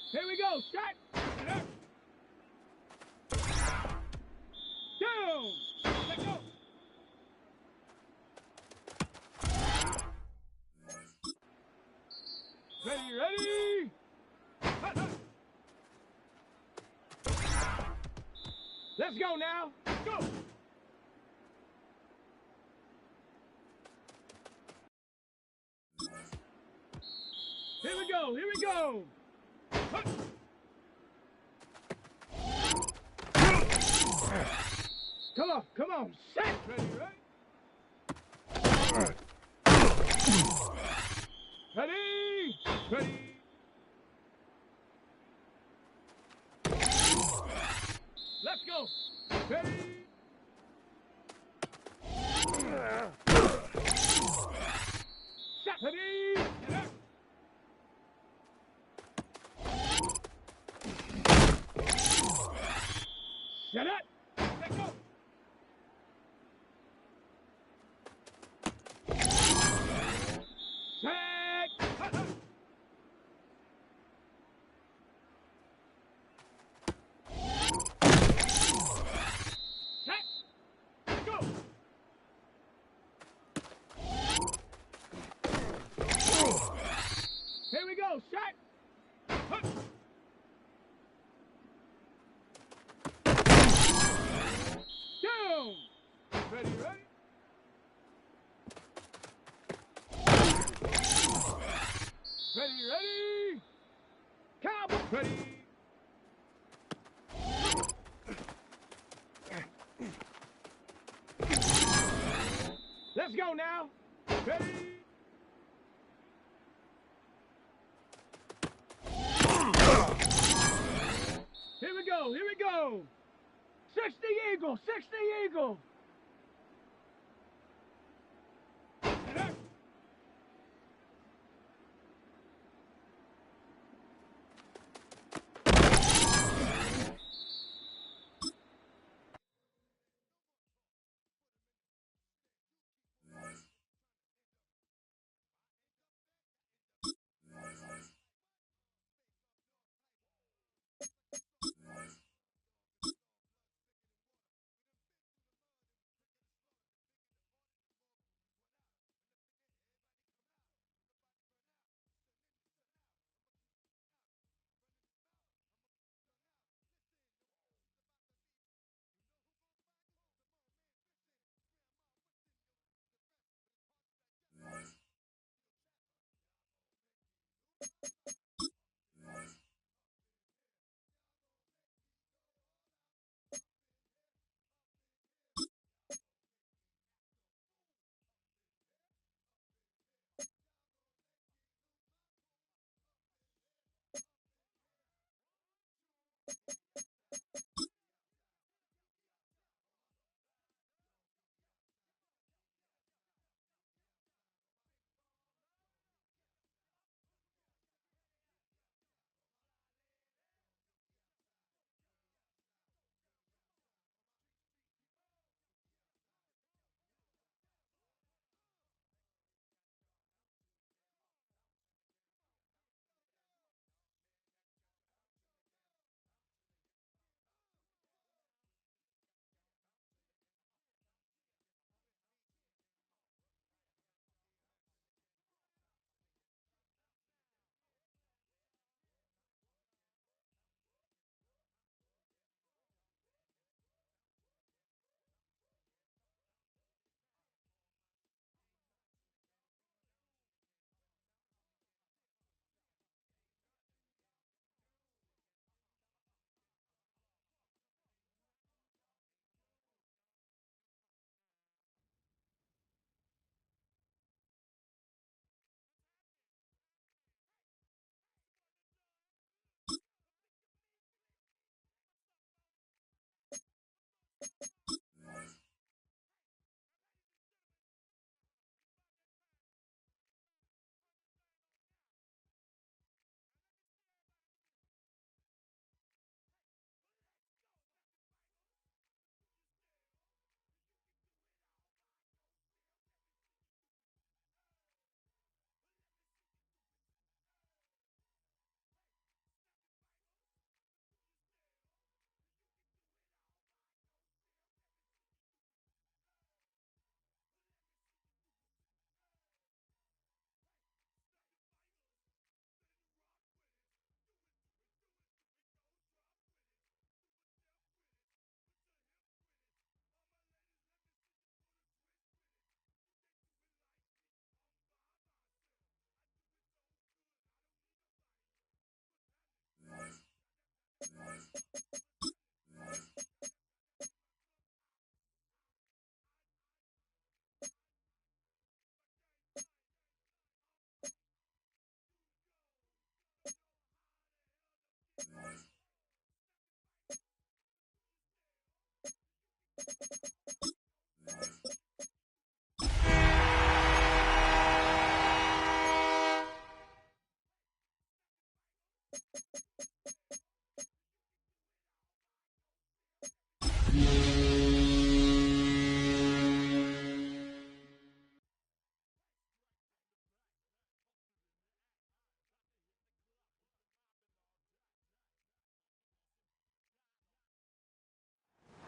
Here we go, shot! Down! Let go! Ready! Let's go now! Go! Here we go! Come on, set! Ready? Let's go! Ready? Set! Ready? Set it! Let's go! Set! Set! Go! Here we go! Set! Down! Ready? Ready? Cowboy! Ready? Let's go now! Ready? Here we go! 60 Eagle!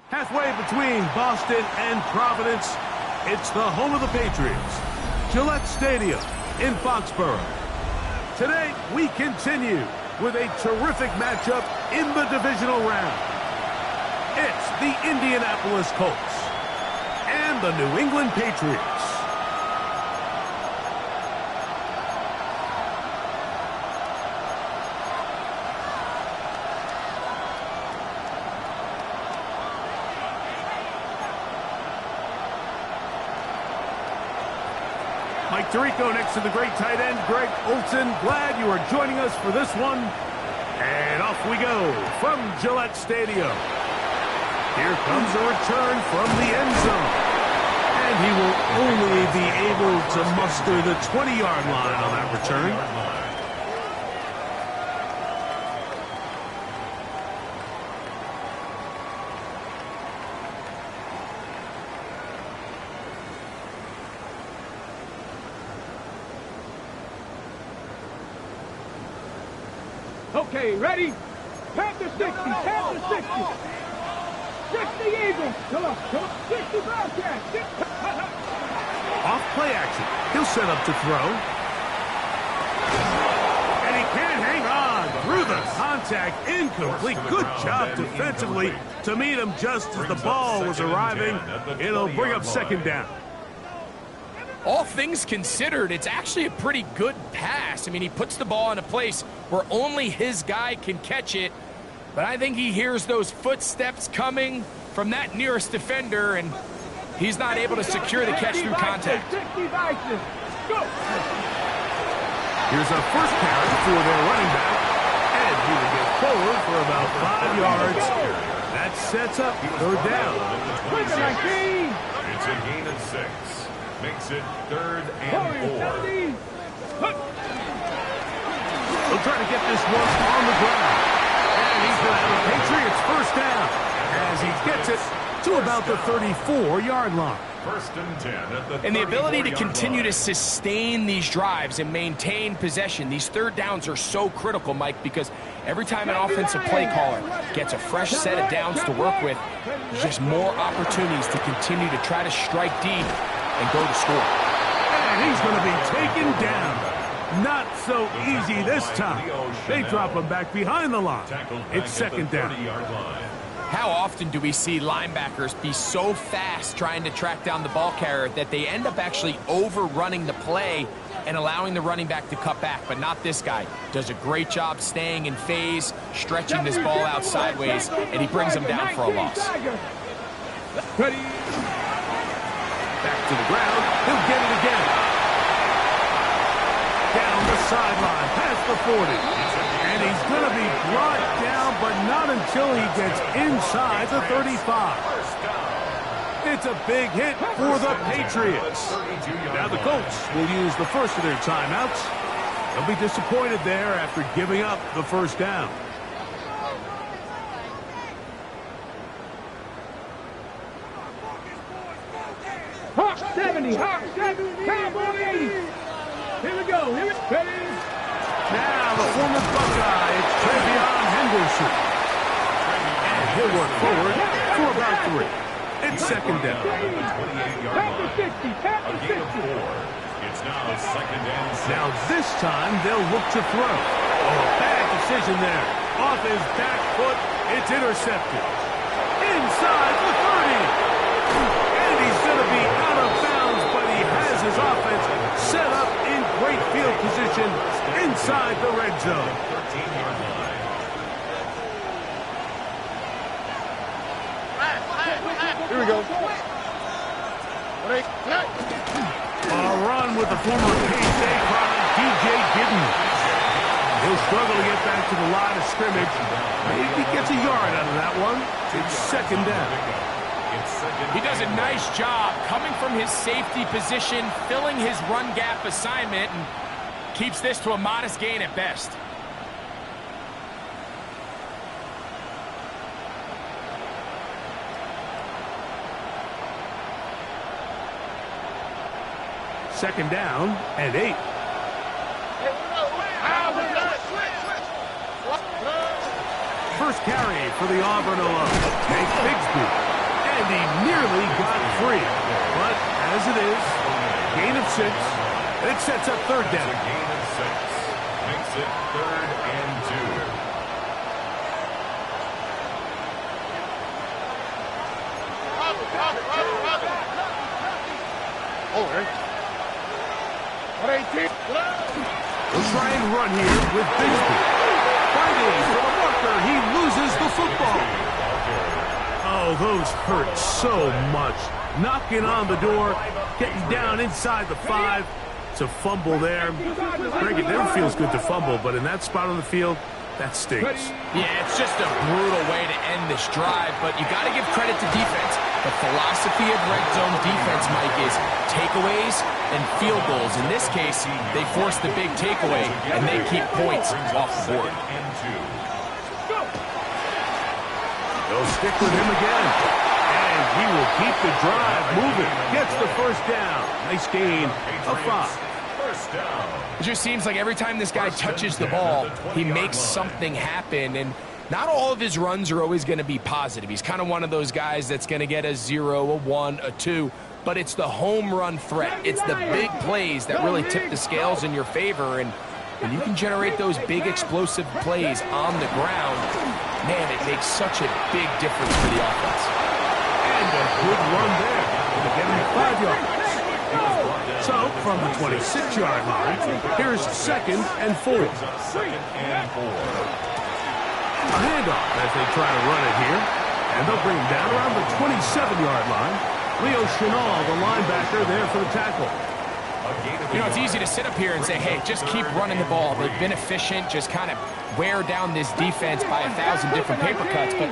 Halfway between Boston and Providence, it's the home of the Patriots, Gillette Stadium in Foxborough. Today, we continue with a terrific matchup in the divisional round. It's the Indianapolis Colts and the New England Patriots. Mike Tirico next to the great tight end, Greg Olson. Glad you are joining us for this one. And off we go from Gillette Stadium. Here comes a return from the end zone. And he will only be able to muster the 20-yard line on that return. Okay, ready? Tap the 60, tap the 60. 60 Eagles. Come on, 60 Bobcats. Off play action. He'll set up to throw. And he can't hang on through the contact. Incomplete. Good job defensively to meet him just as the ball was arriving. It'll bring up second down. All things considered, it's actually a pretty good pass. I mean, he puts the ball in a place where only his guy can catch it. But I think he hears those footsteps coming from that nearest defender, and he's not able to secure the catch through contact. Here's a first carry for their running back, and he will get forward for about 5 yards. That sets up third down. It's a gain of 6. Makes it 3rd and 4. He'll try to get this one on the ground. And he's going to have a Patriots first down as he gets it to about the 34-yard line. 1st and 10 at the And the ability to 34-yard continue to line. sustain these drives and maintain possession, these third downs are so critical, Mike, because every time an offensive play caller gets a fresh set of downs to work with, there's just more opportunities to continue to try to strike deep and go to score. And he's going to be taken down. Not so easy this time. They drop him back behind the line. It's second down. How often do we see linebackers be so fast trying to track down the ball carrier that they end up actually overrunning the play and allowing the running back to cut back? But not this guy. Does a great job staying in phase, stretching this ball out sideways, and he brings him down for a loss. Ready. Back to the ground. He'll get it again. Down the sideline, past the 40. And he's going to be brought down, but not until he gets inside the 35. It's a big hit for the Patriots. Now the Colts will use the first of their timeouts. They'll be disappointed there after giving up the first down. Hawk 70, Hawk 70, Cowboy 80. Here we go, ready? Now the former Buckeye, it's Travion Henderson. And he'll work forward for about 3. It's second down. Tap the 60, tap the 60. It's now 2nd and 6. Now this time they'll look to throw. Oh, bad decision there. Off his back foot, it's intercepted. Inside the 30. And he's going to be out of bounds, but he has his offense set up in great field position inside the red zone. 13-yard line. Here we go. A run with the former K-State product, DJ Gidden. He'll struggle to get back to the line of scrimmage. Maybe gets a yard out of that one. It's second down. He does a nice job coming from his safety position, filling his run gap assignment, and keeps this to a modest gain at best. Second down and 8. First carry for the Auburn alum. Take Bigsby. And he nearly got free. But as it is, gain of 6. It sets up third down. A gain of 6. Makes it 3rd and 2. We'll try and run here with Bigsby. Fighting for the marker. He loses the football. Oh, those hurt so much. Knocking on the door, getting down inside the 5. It's a fumble there. Greg, it never feels good to fumble, but in that spot on the field, that stings. Yeah, it's just a brutal way to end this drive, but you got to give credit to defense. The philosophy of red zone defense, Mike, is takeaways and field goals. In this case, they force the big takeaway, and they keep points off the board. They'll stick with him again. And he will keep the drive moving. Gets the first down. Nice gain of 5. It just seems like every time this guy touches the ball, he makes something happen, and not all of his runs are always going to be positive. He's kind of one of those guys that's going to get a 0, a 1, a 2, but it's the home run threat. It's the big plays that really tip the scales in your favor, and when you can generate those big explosive plays on the ground, man, it makes such a big difference for the offense. And a good run there. Going to get him 5 yards. So, from the 26-yard line, here's 2nd and 4. A handoff as they try to run it here. And they'll bring him down around the 27-yard line. Leo Chenal, the linebacker, there for the tackle. You know, it's easy to sit up here and say, hey, just keep running the ball. They've been efficient, just kind of wear down this defense by 1,000 different paper cuts. But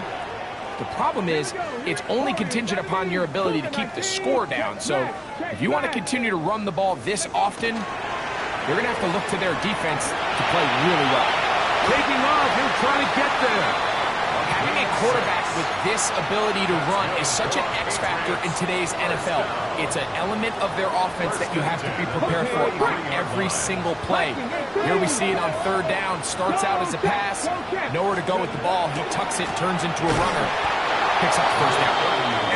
the problem is, it's only contingent upon your ability to keep the score down. So if you want to continue to run the ball this often, you're going to have to look to their defense to play really well. Taking off, he'll try to get there. Having a quarterback with this ability to run is such an X factor in today's NFL. It's an element of their offense that you have to be prepared for on every single play. Here we see it on 3rd down. Starts out as a pass. Nowhere to go with the ball. He tucks it, turns into a runner. Picks up the first down.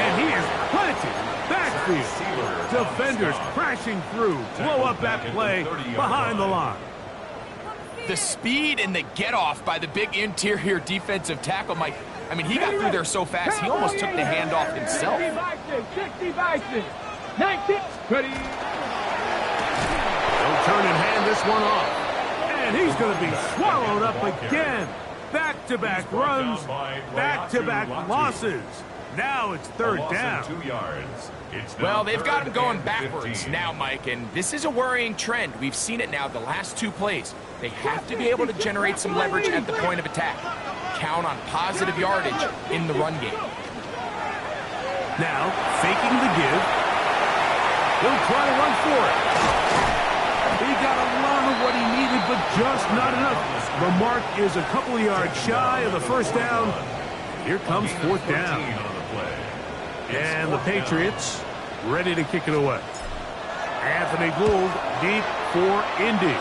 And he is planted backfield. Defenders crashing through. Blow up that play behind the line. The speed and the get-off by the big interior defensive tackle, Mike. I mean, he got through there so fast, he almost took the handoff himself. 60 Bison. 19. Ready. They'll turn and hand this one off. And he's going to be swallowed up again. Back-to-back runs, back-to-back losses. Now it's 3rd down. 2 yards. Well, they've got him going backwards now, Mike, and this is a worrying trend. We've seen it now the last 2 plays. They have to be able to generate some leverage at the point of attack. Count on positive yardage in the run game. Now, faking the give. He'll try to run for it. He got a lot of what he needed, but just not enough. The mark is a couple of yards shy of the first down. Here comes 4th down. And the Patriots ready to kick it away. Anthony Gould deep for Indy.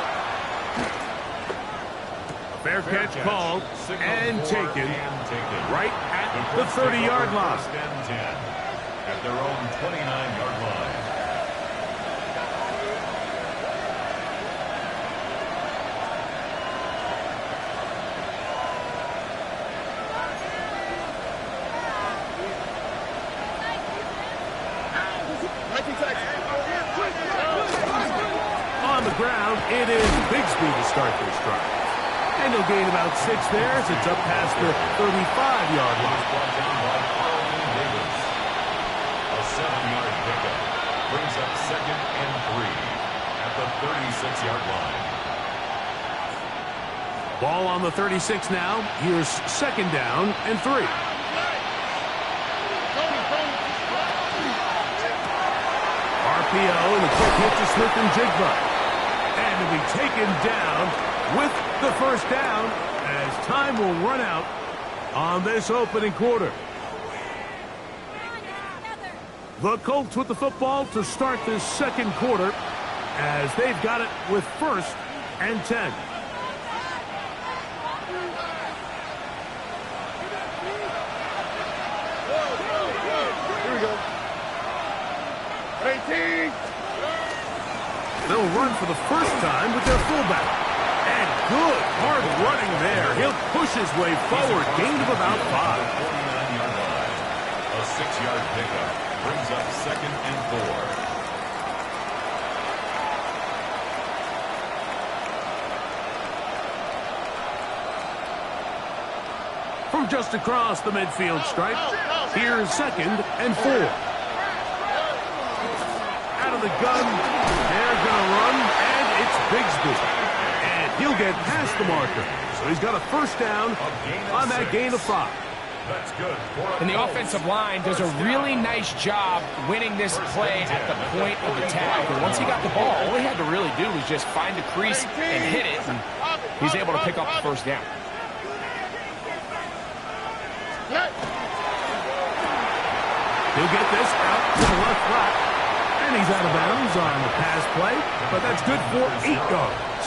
Fair catch called and taken right at the 30-yard line. At their own 29-yard line. On the ground, it is Bigsby to start this drive. And he'll gain about 6 there as it's up past the 35-yard line. Brought down by Carlton Davis. A 7-yard pickup brings up 2nd and 3 at the 36-yard line. Ball on the 36 now. Here's 2nd down and 3. RPO and the quick hit to Smith and Jigba. And to be taken down with the first down as time will run out on this opening quarter. The Colts with the football to start this 2nd quarter. as they've got it with 1st and 10. Here we go. 18. They'll run for the first time with their fullback. And good hard running there. He'll push his way forward. Gain of about 5. 49-yard line. A 6-yard pickup brings up 2nd and 4. From just across the midfield stripe, here's 2nd and 4. Out of the gun, they're going to run, and it's Bigsby. And he'll get past the marker. So he's got a first down on that gain of 5. That's good. And the offensive line does a really nice job winning this play at the point of attack. And once he got the ball, all he had to really do was just find a crease and hit it. And he's able to pick up the first down. He'll get this out to the left flat. And he's out of bounds on the pass play, but that's good for 8 yards.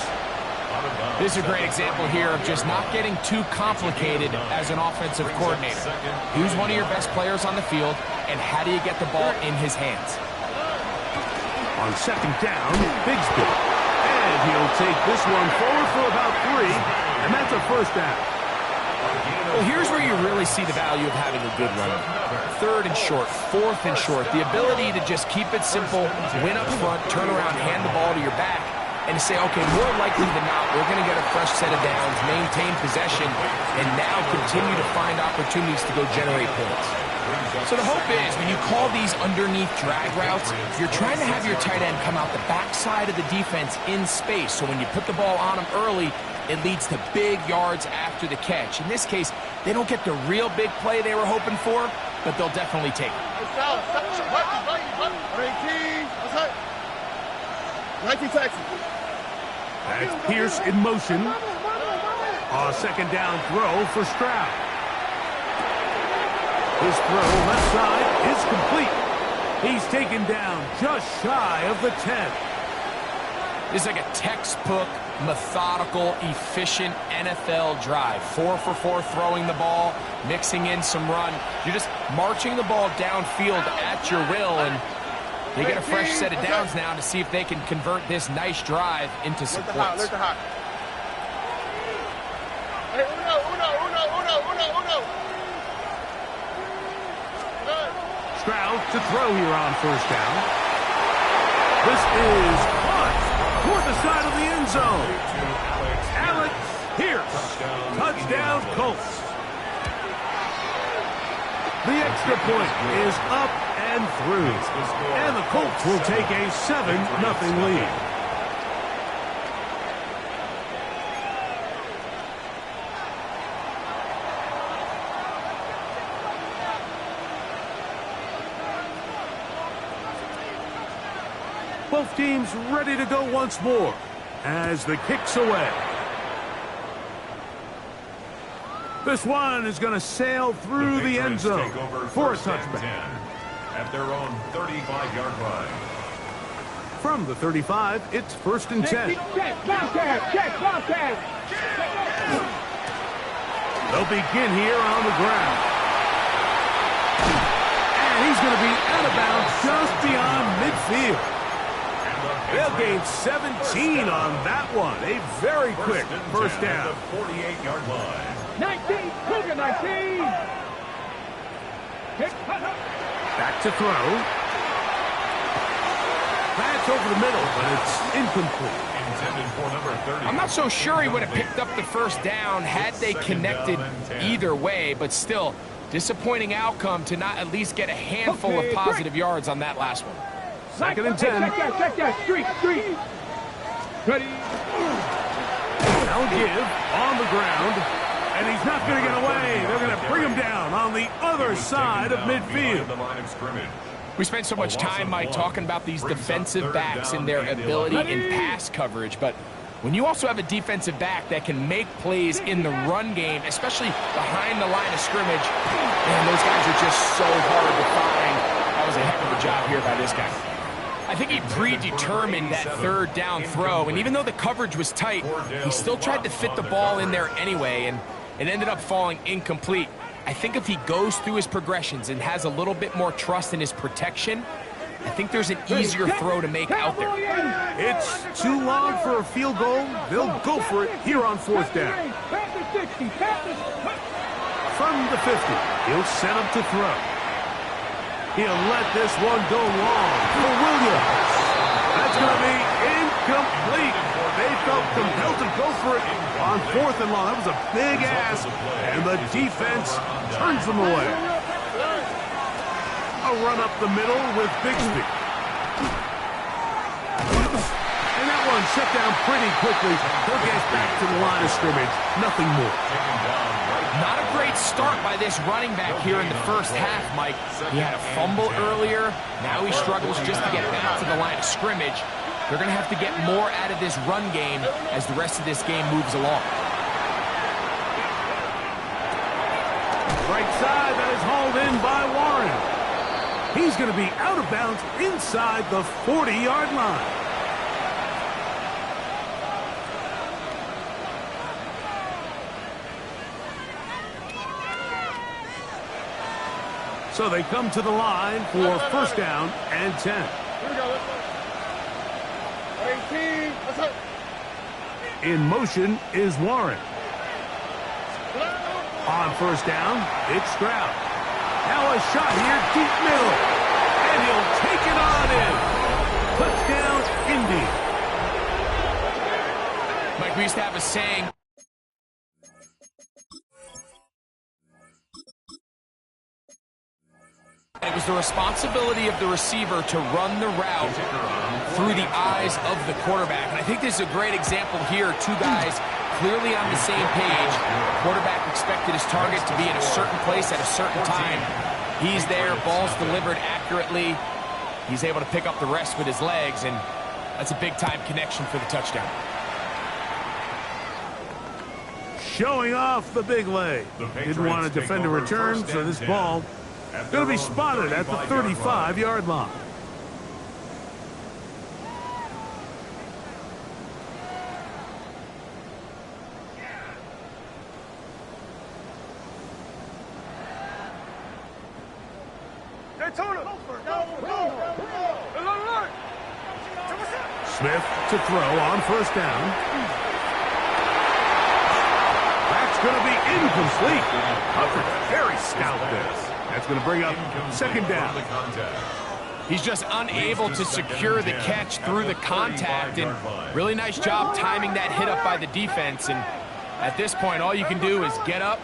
This is a great example here of just not getting too complicated as an offensive coordinator. Who's one of your best players on the field, and how do you get the ball in his hands? On 2nd down, Bigsby. And he'll take this one forward for about 3, and that's a first down. Well, here's where you really see the value of having a good runner. 3rd and short, 4th and short. The ability to just keep it simple, win up front, turn around, hand the ball to your back, and say, okay, more likely than not, we're going to get a fresh set of downs, maintain possession, and now continue to find opportunities to go generate points. So the hope is, when you call these underneath drag routes, you're trying to have your tight end come out the backside of the defense in space. So when you put the ball on him early, it leads to big yards after the catch. In this case, they don't get the real big play they were hoping for, but they'll definitely take it. 19 Texas. That's Pierce in motion. A 2nd down throw for Stroud. His throw left side is complete. He's taken down just shy of the 10. This is like a textbook, methodical, efficient NFL drive. 4 for 4 throwing the ball, mixing in some run. You're just marching the ball downfield at your will, and they get a fresh set of downs now to see if they can convert this nice drive into some points. Stroud to throw here on 1st down. This is caught toward the side of the end zone. Alex Pierce. Touchdown Colts. The extra point is up and through. And the Colts will take a 7-0 lead. Both teams ready to go once more as the kick's away. This one is going to sail through the end zone for a touchback. At their own 35-yard line. From the 35, it's 1st and 10. They'll begin here on the ground. And he's going to be out of bounds just beyond midfield. They'll gain 17 on that one. A very quick first down. 48-yard line. 19, Cougar 19. Back to throw. That's over the middle, but it's incomplete. Intended for number 30. I'm not so sure he would have picked up the first down had they connected either way, but still, disappointing outcome to not at least get a handful of positive yards on that last one. 2nd and 10. Check that, street. Ready? Now give on the ground, and he's not going to get away. They're going to bring him down on the other side of midfield. The line of scrimmage. We spent so much time, Mike, talking about these defensive backs and their ability in pass coverage, but when you also have a defensive back that can make plays in the run game, especially behind the line of scrimmage, man, those guys are just so hard to find. That was a heck of a job here by this guy. I think he predetermined that third down throw, and even though the coverage was tight, he still tried to fit the ball in there anyway, and it ended up falling incomplete. I think if he goes through his progressions and has a little bit more trust in his protection, I think there's an easier throw to make out there. It's too long for a field goal. They'll go for it here on fourth down. From the 50, he'll set up to throw. He'll let this one go long for Williams. That's going to be incomplete. They felt compelled to go for it on fourth and long. That was a big ask, and the defense turns them away. A run up the middle with Bixby. And that one shut down pretty quickly. He'll get back to the line of scrimmage. Nothing more. Not a great start by this running back here in the first half, Mike. He had a fumble earlier. Now he struggles just to get back to the line of scrimmage. They're going to have to get more out of this run game as the rest of this game moves along. Right side, that is hauled in by Warren. He's going to be out of bounds inside the 40-yard line. So they come to the line for first down and 10. Here we go. 18. That's it. In motion is Warren. On first down, it's Stroud. Now a shot here, deep middle. And he'll take it on in. Touchdown, Indy. Mike, we used to have a saying. It was the responsibility of the receiver to run the route through the eyes of the quarterback. And I think this is a great example here. Two guys clearly on the same page. Quarterback expected his target to be in a certain place at a certain time. He's there, ball's delivered accurately. He's able to pick up the rest with his legs, and that's a big-time connection for the touchdown. Showing off the big leg. Didn't want to defend a return, so this ball going to be spotted at the 35-yard line. Smith to throw on first down. That's going to be incomplete. Covered very stout there. That's going to bring up second down. He's just unable to secure the catch through the contact, and really nice job timing that hit up by the defense. And at this point, all you can do is get up,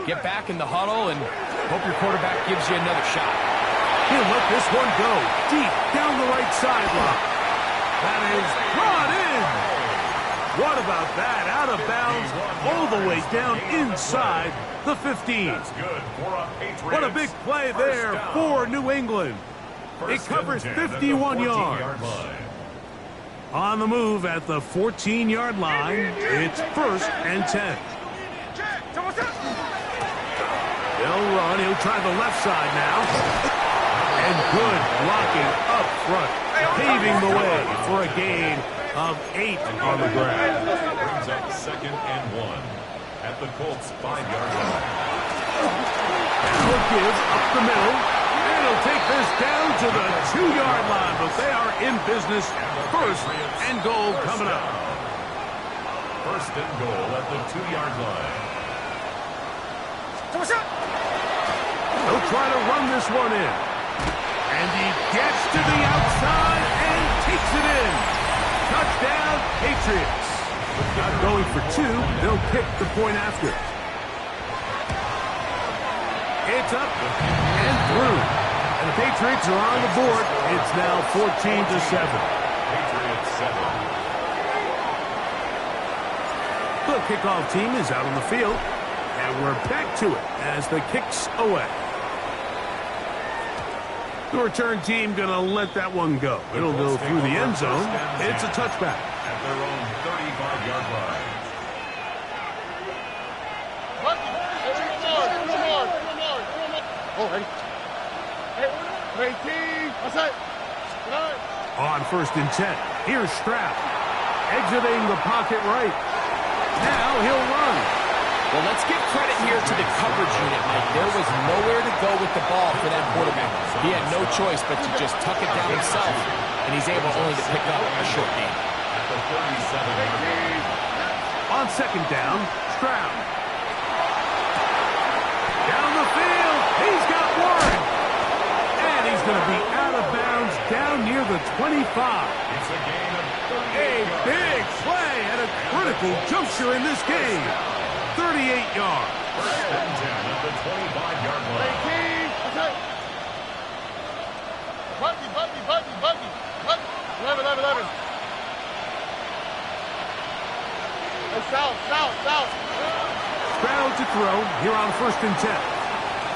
get back in the huddle, and hope your quarterback gives you another shot. He'll let this one go deep down the right sideline. That is brought in. What about that? Out of bounds, all the way down inside the 15. What a big play there for New England. It covers 51 yards. On the move at the 14-yard line, it's first and 10. He'll run. He'll try the left side now. And good blocking up front, paving the way for a gain of 8 on the ground. Brings up second and 1 at the Colts 5-yard line. He'll give up the middle, and he'll take this down to the 2-yard line, but they are in business. First and goal coming up. First and goal at the 2-yard line. He'll try to run this one in. And he gets to the outside and takes it in. Touchdown, Patriots. Not going for 2. They'll kick the point after. It's up and through. And the Patriots are on the board. It's now 14-7. Patriots 7. The kickoff team is out on the field. And we're back to it as the kick's away. The return team going to let that one go. It'll go through the end zone. It's a touchback. At their own 35-yard line. Oh, ready? 18. That's it. On 1st and 10, here's Stroud. Exiting the pocket right. Now he'll run. Well, let's give credit here to the coverage unit, Mike. There was nowhere to go with the ball for that quarterback. He had no choice but to just tuck it down himself, and he's able only to pick up a short gain. At the 37. On 2nd down, Stroud. Down the field, he's got one. And he's going to be out of bounds down near the 25. It's a gain of 38 A yards. big play at a critical juncture in this game. 38 yards. First and 10 at the 25-yard line. Buggy. South. Stroud to throw here on 1st and 10.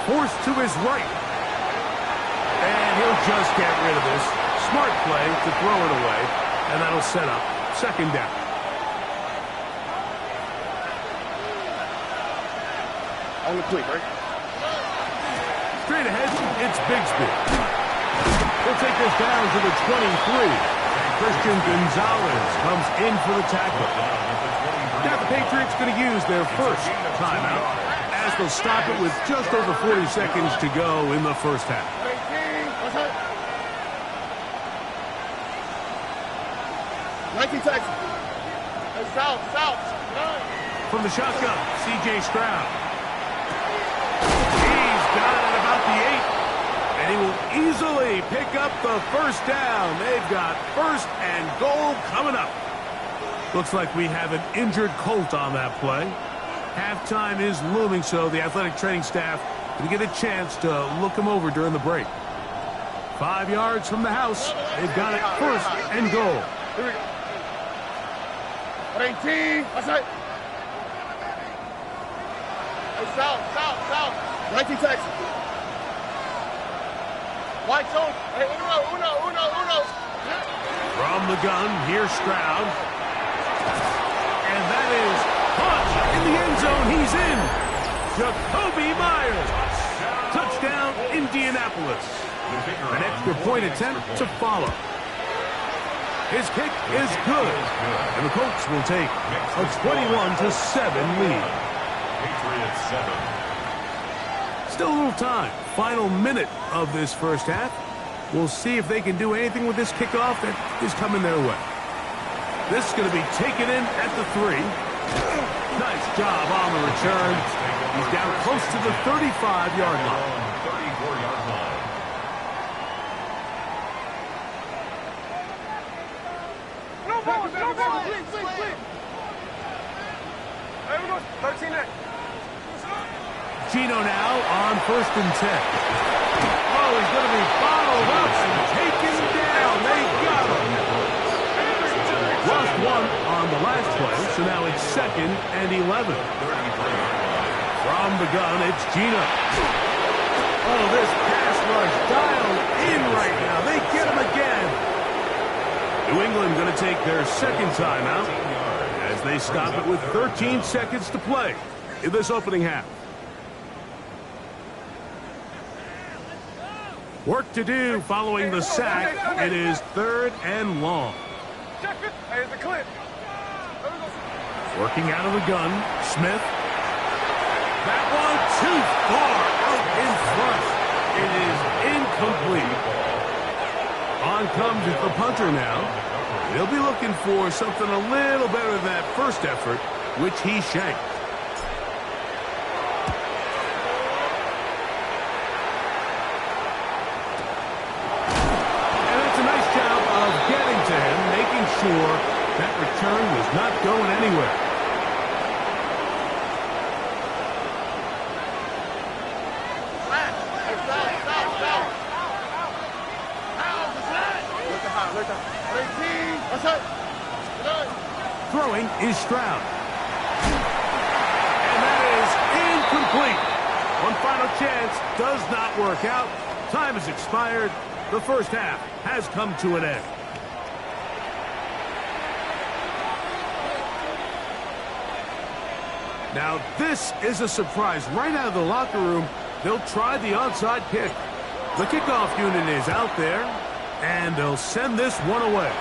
Forced to his right. And he'll just get rid of this. Smart play to throw it away. And that'll set up 2nd down. On the quick, right? Straight ahead, it's Bigsby. He'll take this down to the 23. Christian Gonzalez comes in for the tackle. Now the Patriots going to use their first timeout as they'll stop it with just over 40 seconds to go in the first half. 19 Texas. South. From the shotgun, C.J. Stroud. He's got it at about the 8. And he will easily pick up the first down. They've got 1st and goal coming up. Looks like we have an injured Colt on that play. Halftime is looming, so the athletic training staff will get a chance to look him over during the break. 5 yards from the house. They've got it 1st and goal. Here we go. 18. Outside. South. 19 Texas. White zone. Hey, uno. From the gun, here's Stroud. And that is caught in the end zone. He's in. Jacoby Myers. Touchdown, Indianapolis. An extra point attempt to follow. His kick is good. And the Colts will take a 21-7 lead. Patriots 7. Still a little time. Final minute of this first half. We'll see if they can do anything with this kickoff that is coming their way. This is going to be taken in at the 3. Nice job on the return. He's down close to the 35-yard line. 34-yard line. No ball. Split. Hey, we go. 13 next. Gino now on 1st and 10. Oh, he's going to be followed up and taken down. They got him. Lost one on the last play, so now it's 2nd and 11. From the gun, it's Gino. Oh, this pass rush dialed in right now. They get him again. New England going to take their 2nd timeout as they stop it with 13 seconds to play in this opening half. Work to do following the sack. It is 3rd and long. Hey, the clip. Working out of the gun, Smith. That one too far out in front. It is incomplete. On comes the punter now. He'll be looking for something a little better than that first effort, which he shanked. Sure that return was not going anywhere. Throwing is Stroud. And that is incomplete. One final chance does not work out. Time has expired. The first half has come to an end. Now, this is a surprise. Right out of the locker room, they'll try the onside kick. The kickoff unit is out there, And they'll send this one away.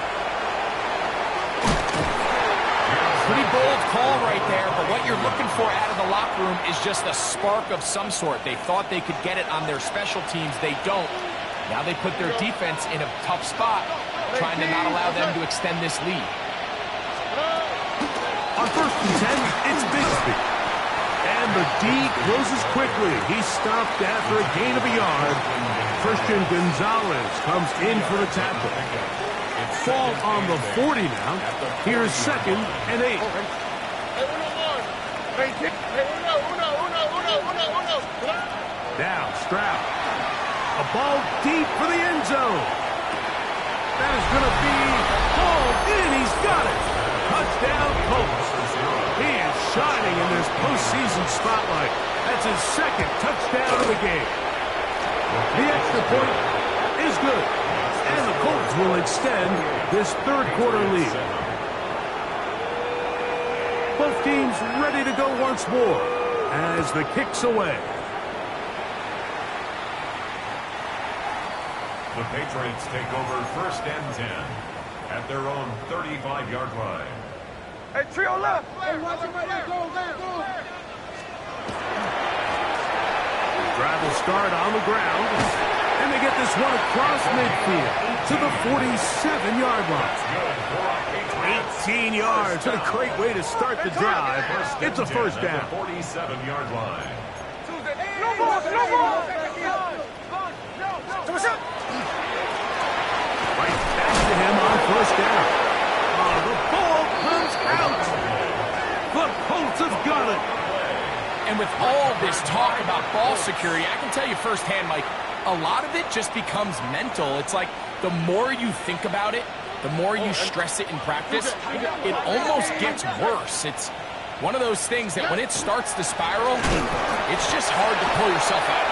Pretty bold call right there, but what you're looking for out of the locker room is just a spark of some sort. They thought they could get it on their special teams. They don't. Now they put their defense in a tough spot, trying to not allow them to extend this lead. On 1st and 10, it's Bigsby. And the D closes quickly. He's stopped after a gain of a yard. Christian Gonzalez comes in for the tackle. Ball on the 40 now. Here's 2nd and 8. Now Stroud. A ball deep for the end zone. That is going to be hauled in. He's got it. Touchdown, Colts. He is shining in this postseason spotlight. That's his 2nd touchdown of the game. The extra point is good. And the Colts will extend this 3rd quarter lead. Both teams ready to go once more as the kick's away. The Patriots take over 1st and 10 at their own 35-yard line. Hey, trio left. Hey, watch him right there. Go. Drive will start on the ground. And they get this one across midfield to the 47-yard line. 18 yards. What a great way to start the drive. It's a 1st down. 47-yard line. No ball. Right back to him on 1st down. The ball comes out. The Colts have got it. And with all this talk about ball security, I can tell you firsthand, Mike, a lot of it just becomes mental. It's like the more you think about it, the more you stress it in practice, it almost gets worse. It's one of those things that when it starts to spiral, it's just hard to pull yourself out.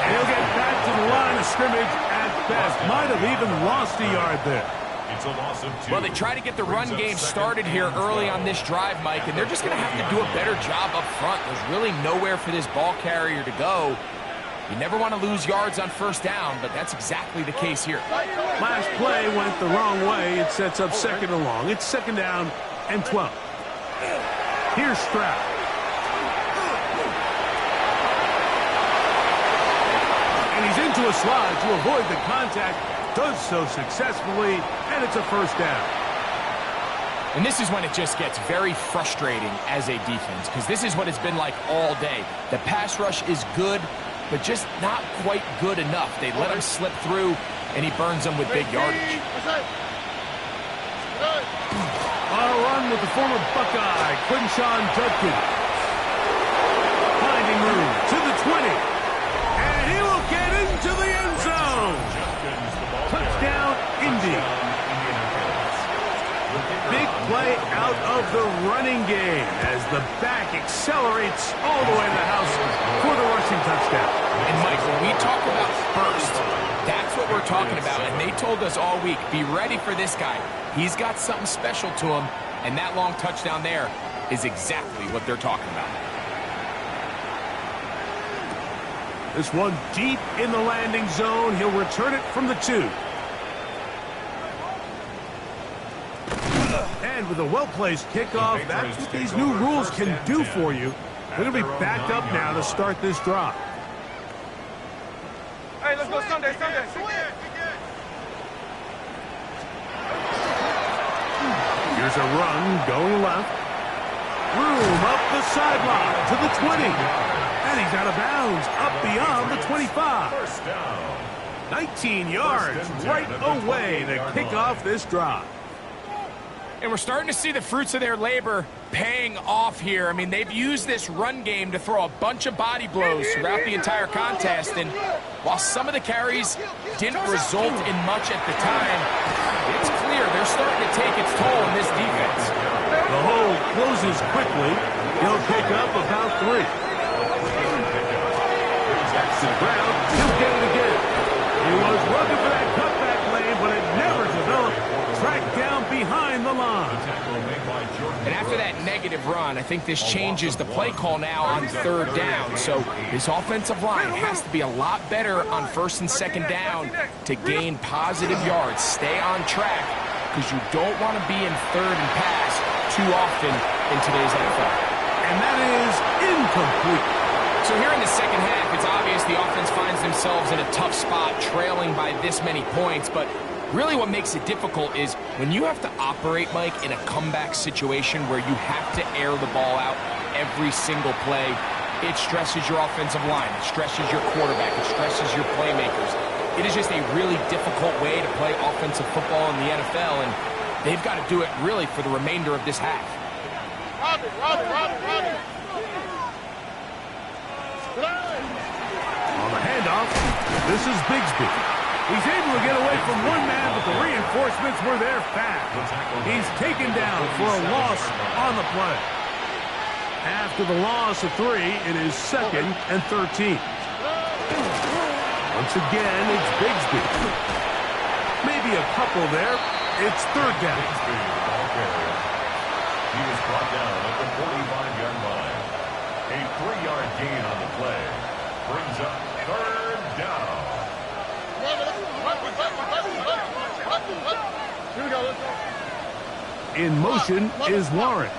And he'll get back to the line of scrimmage at best. Might have even lost a yard there. It's a loss of 2. Well, they try to get the run game started here early on this drive, Mike, and they're just going to have to do a better job up front. There's really nowhere for this ball carrier to go. You never want to lose yards on 1st down, but that's exactly the case here. Last play went the wrong way. It sets up 2nd and long. It's 2nd down and 12. Here's Stroud. And he's into a slide to avoid the contact. Does so successfully, and it's a 1st down. And this is when it just gets very frustrating as a defense, because this is what it's been like all day. The pass rush is good, but just not quite good enough. They let him slip through, and he burns them with big yardage. On a run with the former Buckeye, Quinshawn Judkins. Finding room to the 20. And he will get into the end zone. Touchdown, Indy. Big play out of the running game as the back accelerates all the way to the house for the rushing touchdown. And Mike, when we talk about burst, that's what we're talking about. And they told us all week, be ready for this guy. He's got something special to him, and that long touchdown there is exactly what they're talking about. This one deep in the landing zone. He'll return it from the 2. And with a well-placed kickoff, that's what these new rules can do for you. They're going to be backed up now to start this drive. Hey, let's go Sunday. Here's a run going left. Room up the sideline to the 20. And he's out of bounds up beyond the 25. 1st down. 19 yards right away to kick off this drive. And we're starting to see the fruits of their labor paying off here. I mean, they've used this run game to throw a bunch of body blows throughout the entire contest. And while some of the carries didn't result in much at the time, it's clear they're starting to take its toll in this defense. The hole closes quickly. He'll pick up about 3. Jackson Brown, he'll get it again. He was looking for that cutback lane, but it never developed. tracked down behind the line. And after that negative run, I think this changes the play call now on third down. So this offensive line has to be a lot better on first and second down to gain positive yards. Stay on track because you don't want to be in third and pass too often in today's NFL. And that is incomplete. So here in the second half, it's obvious the offense finds themselves in a tough spot, trailing by this many points. But really what makes it difficult is when you have to operate, Mike, in a comeback situation where you have to air the ball out every single play, it stresses your offensive line, it stresses your quarterback, it stresses your playmakers. It is just a really difficult way to play offensive football in the NFL, and they've got to do it really for the remainder of this half. On the handoff, this is Bigsby. He's able to get away from one man, but the reinforcements were there fast. He's taken down for a loss on the play. After the loss of 3, it is 2nd and 13. Once again, it's Bigsby. Maybe a couple there. It's 3rd down. He was brought down at the 45-yard line. A 3-yard gain on the play brings up 3rd down. In motion is Warren.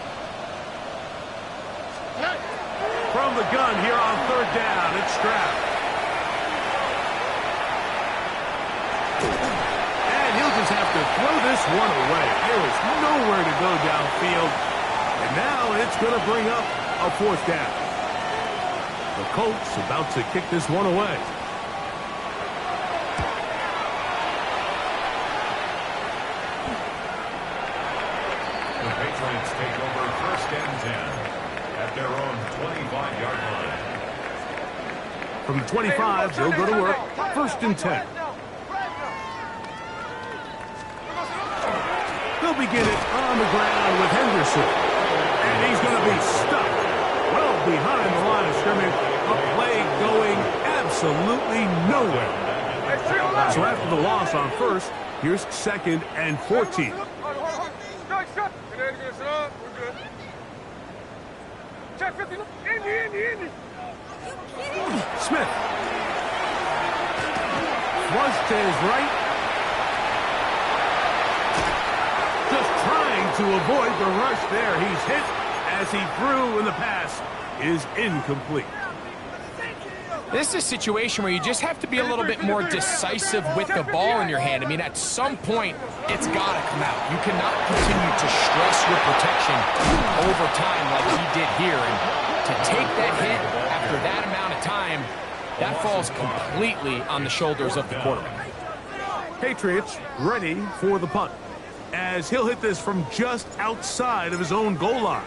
From the gun here on 3rd down, it's Stroud. And he'll just have to throw this one away. There is nowhere to go downfield. And now it's going to bring up a 4th down. The Colts about to kick this one away. The Patriots take over 1st and 10 at their own 25-yard line. From the 25, they'll go to work. 1st and 10. They'll begin it on the ground with Henderson. And he's going to be stuck well behind the line of scrimmage. A play going absolutely nowhere. So after the loss on 1st, here's 2nd and 14. Smith. Flush to his right. Just trying to avoid the rush there. He's hit as he threw, and the pass is incomplete. This is a situation where you just have to be a little bit more decisive with the ball in your hand. I mean, at some point, it's got to come out. You cannot continue to stress your protection over time like he did here. And to take that hit after that amount of time, that falls completely on the shoulders of the quarterback. Patriots ready for the punt, as he'll hit this from just outside of his own goal line.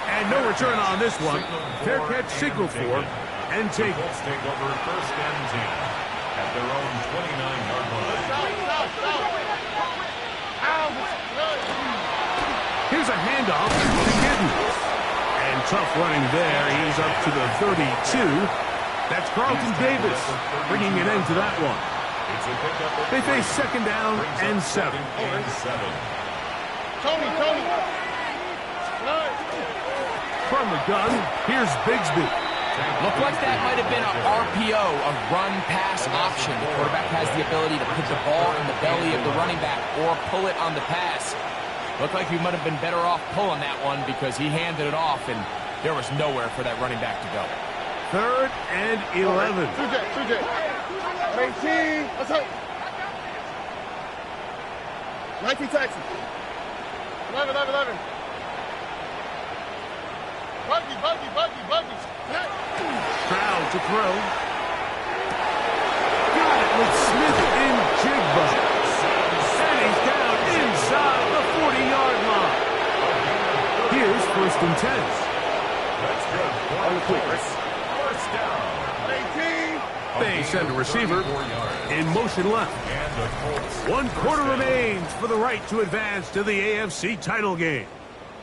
And no return on this one. Fair catch signaled for and taken. The Colts take over 1st and 10 at their own 29-yard line. Here's a handoff to Giddens. And tough running there. He's up to the 32. That's Carlton Davis bringing an end to that one. They face 2nd down and 7. Tony. From the gun, here's Bigsby. Looked like that might have been an RPO, a run-pass option. The quarterback has the ability to put the ball in the belly of the running back or pull it on the pass. Looked like he might have been better off pulling that one because he handed it off, and there was nowhere for that running back to go. 3rd and 11. 18. Let's go. 19 Texas. 11. Buggy. Stroud to throw. Got it with Smith in Jigba. And he's down inside the 40-yard line. Here's 1st and 10. That's good. On the quick. 1st down. 18. They send a receiver in motion left. 1 quarter remains for the right to advance to the AFC title game.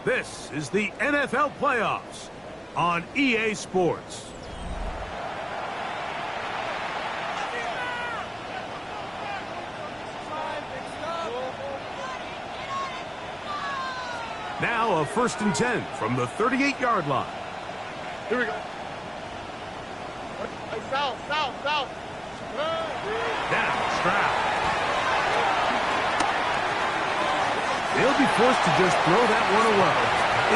This is the NFL playoffs on EA Sports. Now a 1st and 10 from the 38-yard line. Here we go. Hey, south. Now Stroud. They'll be forced to just throw that one away.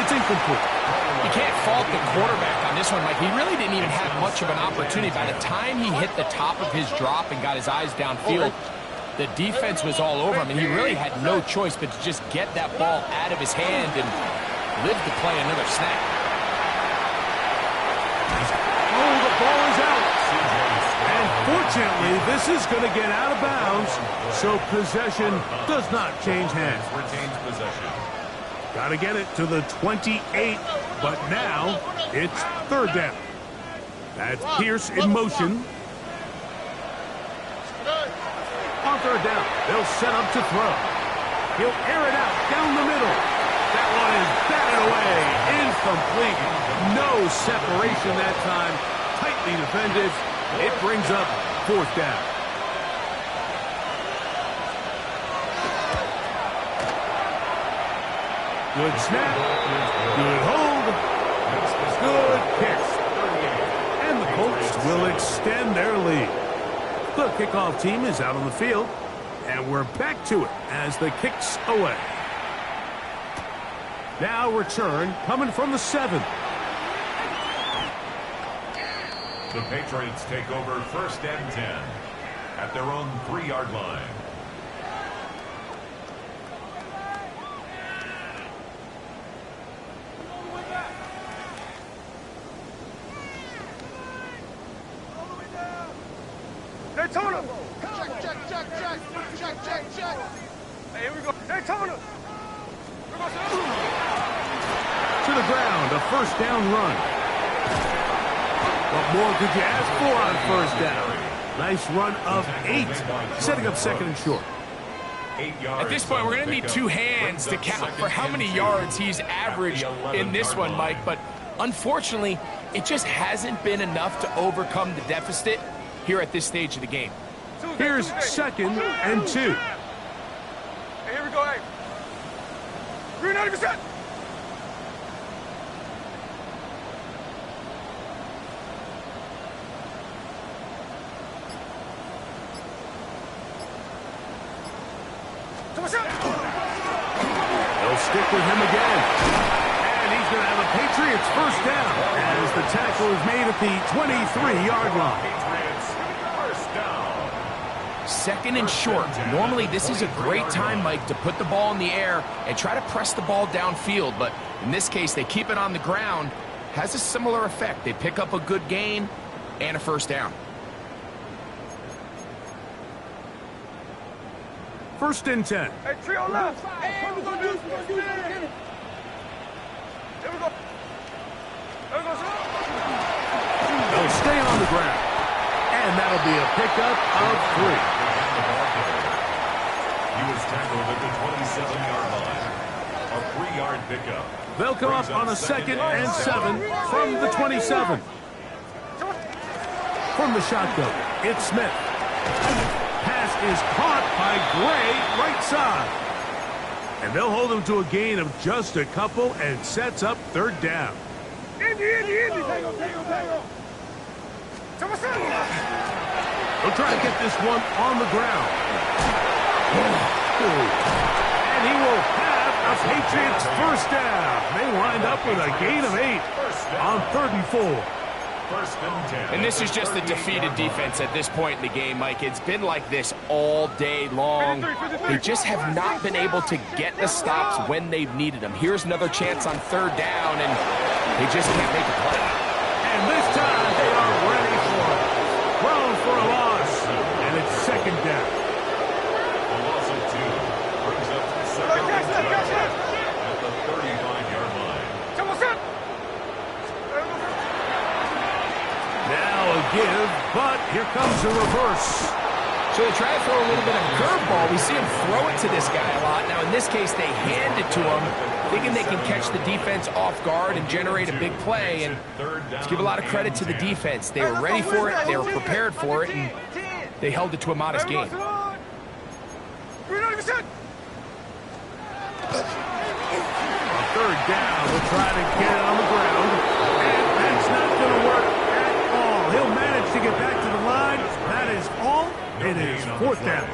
It's incomplete. You can't fault the quarterback on this one, Mike. He really didn't even have much of an opportunity. By the time he hit the top of his drop and got his eyes downfield, the defense was all over him, and he really had no choice but to just get that ball out of his hand and live to play another snap. Oh, the ball is out. And fortunately, this is going to get out of bounds, so possession does not change hands. Retains possession. Got to get it to the 28, but now it's 3rd down. That's Pierce in motion. On 3rd down, they'll set up to throw. He'll air it out down the middle. That one is batted away. Incomplete. No separation that time. Tightly defended. It brings up 4th down. Good snap. Good hold. Good kick. And the Colts will extend their lead. The kickoff team is out on the field, and we're back to it as the kick's away. Now return coming from the 7. The Patriots take over 1st and 10 at their own 3-yard line. Daytona! Check. Hey, here we go. Daytona! To the ground, a 1st down run. What more could you ask for on 1st down? Nice run of 8, setting up 2nd and short. 8 yards. At this point, we're going to need 2 hands to count for how many yards he's averaged in this one, Mike. But unfortunately, it just hasn't been enough to overcome the deficit here at this stage of the game. Here's 2nd and 2. Hey, here we go, hey. 390%. They'll stick with him again. And he's going to have a Patriots 1st down as the tackle is made at the 23-yard line. Patriots 1st down. 2nd and short. Normally, this is a great time, Mike, to put the ball in the air and try to press the ball downfield. But in this case, they keep it on the ground. Has a similar effect. They pick up a good gain and a 1st down. 1st and 10. Hey, trio left. Hey, we're going to do this. Here we go. There we go, sir. They'll stay on the ground. And that'll be a pickup of 3. He was tackled at the 27-yard line. A 3-yard pickup. They'll come up on a 2nd and 7 from the 27. From the shotgun, it's Smith. Pass is caught by Gray, right side. And they'll hold him to a gain of just a couple and sets up 3rd down. Indy. Tango. They'll try to get this one on the ground. And he will have a Patriots 1st down. They wind up with a gain of 8 on 3rd and 4. 1st and 10. And this is just a defeated defense at this point in the game, Mike. It's been like this all day long. They just have not been able to get the stops when they've needed them. Here's another chance on 3rd down, and they just can't make a play. And this time they are ready for it. Thrown for a loss, and it's 2nd down. A loss of 2 brings up 2nd and 10 at the 35-yard line. Now a give, but here comes a reverse. So they try to throw a little bit of curveball. We see him throw it to this guy a lot. Now, in this case, they hand it to him, thinking they can catch the defense off guard and generate a big play. And let's give a lot of credit to the defense. They were ready for it, they were prepared for it, and they held it to a modest game. 390%. down. We'll try to get it on the ground. And that's not going to work at all. He'll manage to get back to the line. That is all. It is fourth down.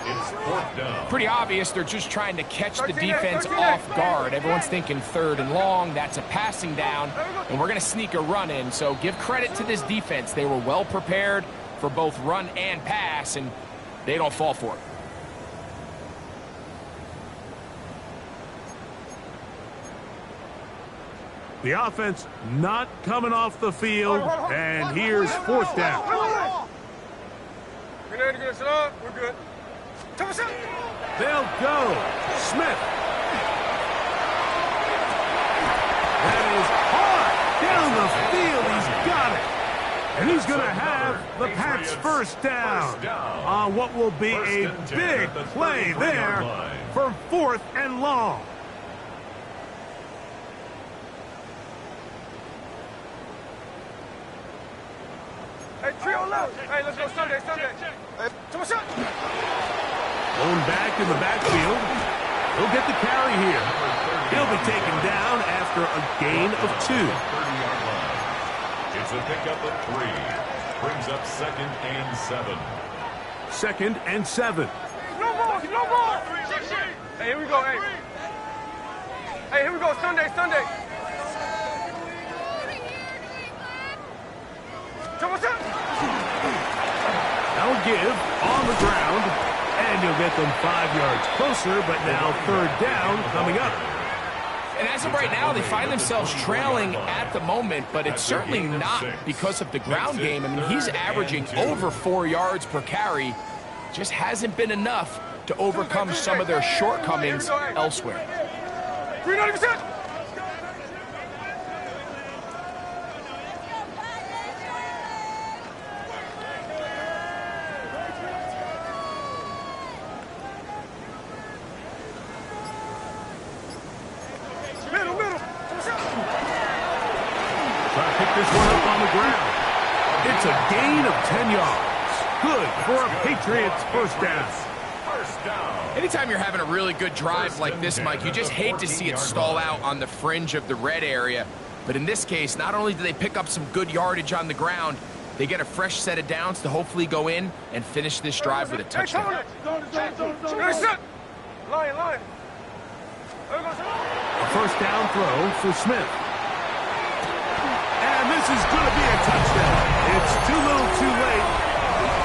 It's fourth down. Pretty obvious they're just trying to catch the defense off guard. Everyone's thinking third and long. That's a passing down, and we're going to sneak a run in. So give credit to this defense. They were well prepared for both run and pass, and they don't fall for it. The offense not coming off the field, and here's fourth down. We're good. They'll go. Smith. That is hard down the field. He's got it. And he's going to have the Pats first down on what will be a big play there for fourth and long. Hey, trio left. Hey, let's go Sunday. Hey, Going back in the backfield. He'll get the carry here. He'll be taken down after a gain of 2. 30-yard line. It's a pickup of 3. Brings up second and 7. Second and 7. No more. Hey, here we go. Hey, here we go. Sunday. That'll give on the ground, and you'll get them 5 yards closer, but now third down coming up. And as of right now, they find themselves trailing at the moment, but it's certainly not because of the ground game. I mean, he's averaging over 4 yards per carry. Just hasn't been enough to overcome some of their shortcomings elsewhere. 390%. This one up on the ground. It's a gain of 10 yards. Good for a Patriots first down. Anytime you're having a really good drive like this, Mike, you just hate to see it stall out on the fringe of the red area. But in this case, not only do they pick up some good yardage on the ground, they get a fresh set of downs to hopefully go in and finish this drive with a touchdown. Lion. A first down throw for Smith. And this is going to be a touchdown. It's too little too late.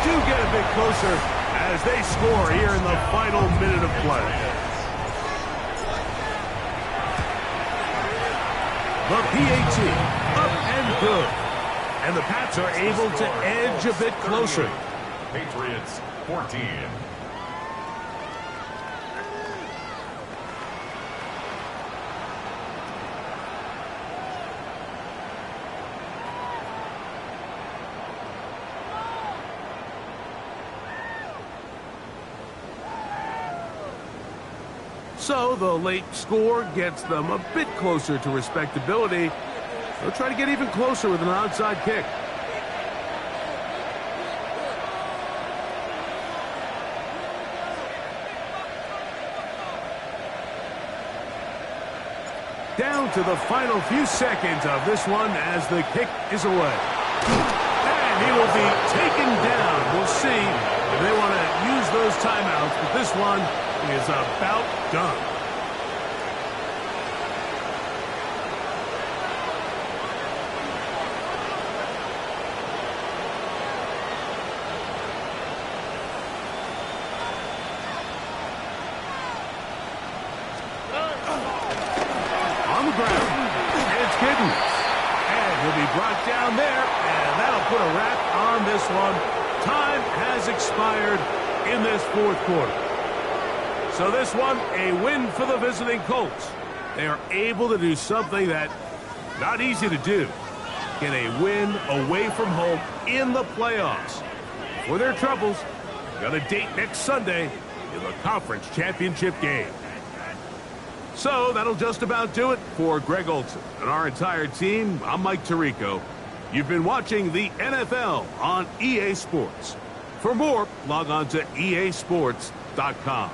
Do get a bit closer as they score here in the final minute of play. The PAT, up and good. And the Pats are able to edge a bit closer. Patriots 14. So the late score gets them a bit closer to respectability. They'll try to get even closer with an onside kick. Down to the final few seconds of this one as the kick is away. And he will be taken down. We'll see if they want to use those timeouts, but this one is about done. On the ground, it's Giddens. And he'll be brought down there, and that'll put a wrap on this one. Time has expired in this fourth quarter. So this one, a win for the visiting Colts. They are able to do something that not easy to do. Get a win away from home in the playoffs. For their troubles, got a date next Sunday in the conference championship game. So that'll just about do it for Greg Olson and our entire team. I'm Mike Tirico. You've been watching the NFL on EA Sports. For more, log on to easports.com.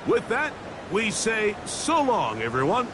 With that, we say so long, everyone.